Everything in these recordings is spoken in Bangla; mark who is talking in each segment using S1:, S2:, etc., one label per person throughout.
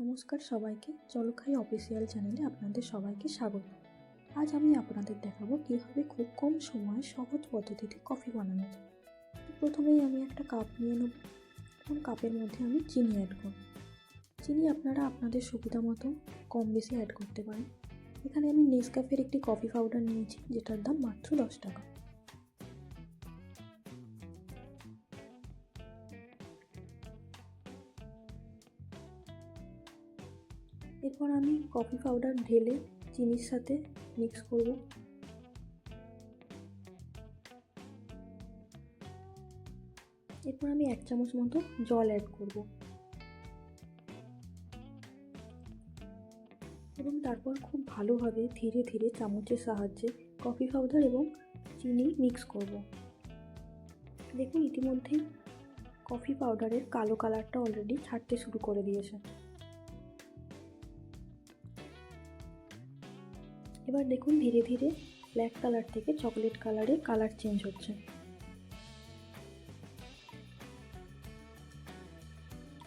S1: নমস্কার সবাইকে, চলো খাই অফিসিয়াল চ্যানেলে আপনাদের সবাইকে স্বাগত। আজ আমি আপনাদের দেখাবো কীভাবে খুব কম সময়ে সহজ পদ্ধতিতে কফি বানানো যায়। প্রথমেই আমি একটা কাপ নিয়ে নেব এবং কাপের মধ্যে আমি চিনি অ্যাড করব। চিনি আপনারা আপনাদের সুবিধা মতো কম বেশি অ্যাড করতে পারেন। এখানে আমি নেসক্যাফের একটি কফি পাউডার নিয়েছি, যেটার দাম মাত্র 10 টাকা। এরপর আমি কফি পাউডার ঢেলে চিনির সাথে মিক্স করব। এরপর আমি 1 চামচ মতো জল অ্যাড করব এবং তারপর খুব ভালোভাবে ধীরে ধীরে চামচের সাহায্যে কফি পাউডার এবং চিনি মিক্স করব। দেখুন ইতিমধ্যেই কফি পাউডারের কালো কালারটা অলরেডি ছাড়তে শুরু করে দিয়েছে। এবার দেখুন ধীরে ধীরে ব্ল্যাক কালার থেকে চকলেট কালারে কালার চেঞ্জ হচ্ছে।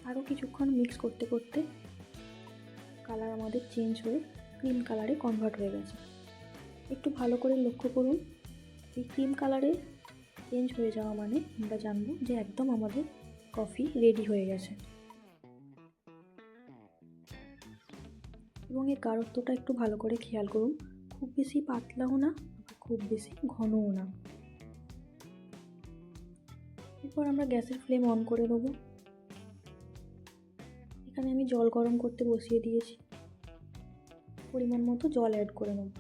S1: আরও কিছুক্ষণ মিক্স করতে করতে কালার আমাদের চেঞ্জ হয়ে ক্রিম কালারে কনভার্ট হয়ে গেছে। একটু ভালো করে লক্ষ্য করুন, এই ক্রিম কালারে চেঞ্জ হয়ে যাওয়া মানে আমরা জানবো যে একদম আমাদের কফি রেডি হয়ে গেছে। এবং এর গাঢ়ত্বটা একটু ভালো করে খেয়াল করুন, খুব বেশি পাতলাও না, খুব বেশি ঘনও না। এরপর আমরা গ্যাসের ফ্লেম অন করে দেবো। এখানে আমি জল গরম করতে বসিয়ে দিয়েছি, পরিমাণ মতো জল অ্যাড করে নেব।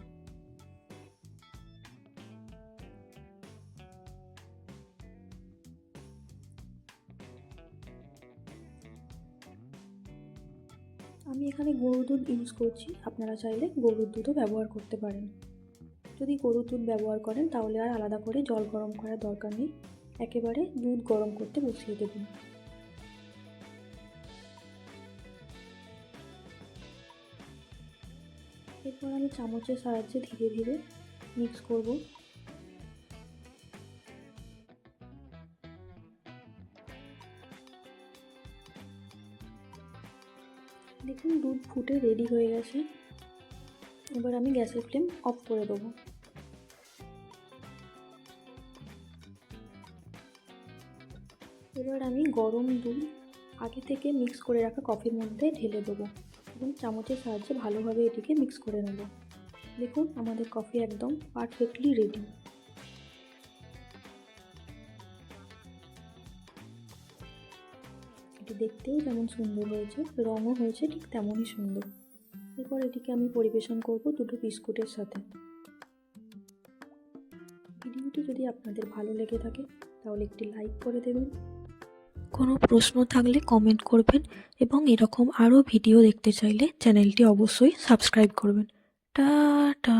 S1: আমি এখানে গরুর দুধ ইউজ করছি, আপনারা চাইলে গরুর দুধও ব্যবহার করতে পারেন। যদি গরুর দুধ ব্যবহার করেন তাহলে আর আলাদা করে জল গরম করার দরকার নেই, একেবারে দুধ গরম করতে বসিয়ে দেবেন। এরপর আমি চামচের সাহায্যে ধীরে ধীরে মিক্স করব। দেখুন দুধ ফুটে রেডি হয়ে গেছে। এবার আমি গ্যাসের ফ্লেম অফ করে দেবো। এবার আমি গরম দুধ আগে থেকে মিক্স করে রাখা কফির মধ্যে ঢেলে দেবো এবং চামচের সাহায্যে ভালোভাবে এটিকে মিক্স করে নেব। দেখুন আমাদের কফি একদম পারফেক্টলি রেডি। এটি দেখতেও যেমন সুন্দর হয়েছে, রঙও হয়েছে ঠিক তেমনই সুন্দর। এরপর এটিকে আমি পরিবেশন করব দুটো বিস্কুটের সাথে। ভিডিওটি যদি আপনাদের ভালো লেগে থাকে তাহলে একটি লাইক করে দেবেন। কোনো প্রশ্ন থাকলে কমেন্ট করবেন এবং এরকম আরও ভিডিও দেখতে চাইলে চ্যানেলটি অবশ্যই সাবস্ক্রাইব করবেন। টাটা।